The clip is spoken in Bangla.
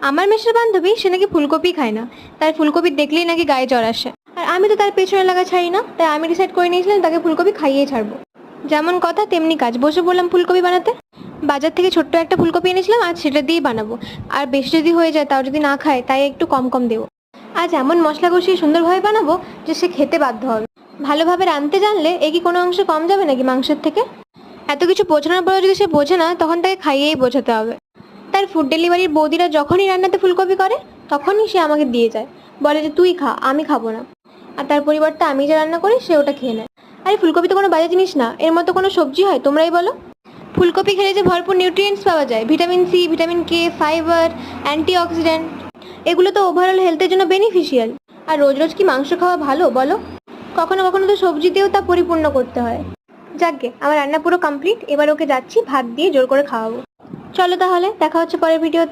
আমার মেশের বান্ধবী সে নাকি ফুলকপি খায় না, তার ফুলকপি দেখলেই নাকি গায়ে জ্বর আসে। আর আমি তো তার পেছনে লাগা ছাড়ি না, তাই আমি ডিসাইড করে নিয়েছিলাম তাকে ফুলকপি খাইয়েই ছাড়বো। যেমন কথা তেমনি কাজ, বসে পড়লাম ফুলকপি বানাতে। বাজার থেকে ছোট্ট একটা ফুলকপি এনেছিলাম, আজ সেটা দিয়েই বানাবো। আর বেশি যদি হয়ে যায়, তাও যদি না খায়, তাই একটু কম কম দেবো। আজ এমন মশলা কষিয়ে সুন্দরভাবে বানাবো যে সে খেতে বাধ্য হবে। ভালোভাবে রাঁধতে জানলে এ কি কোনো অংশে কম যাবে নাকি মাংসের থেকে? এত কিছু বোঝানোর পরে যদি সে বোঝে না, তখন তাকে খাইয়েই বোঝাতে হবে। তার ফুড ডেলিভারির বৌদিরা যখনই রান্নাতে ফুলকপি করে, তখনই সে আমাকে দিয়ে যায়, বলে যে তুই খা, আমি খাবো না। আর তার পরিবর্তে আমি যা রান্না করি সে ওটা খেয়ে নেয়। আরে ফুলকপি তো কোনো বাজে জিনিস না, এর মতো কোনো সবজি হয় তোমরাই বলো। ফুলকপি খেলে যে ভরপুর নিউট্রিয়েন্টস পাওয়া যায়, vitamin C, vitamin K, fibre, antioxidant, এগুলো তো ওভারঅল হেলথের জন্য বেনিফিশিয়াল। আর রোজ রোজ কি মাংস খাওয়া ভালো বলো? কখনো কখনো তো সবজি দিয়েও তা পরিপূর্ণ করতে হয়। যাকগে, আমার রান্না পুরো কমপ্লিট, এবার ওকে যাচ্ছি ভাত দিয়ে জোর করে খাওয়াবো। চলো তাহলে, দেখা হচ্ছে পরের ভিডিওতে।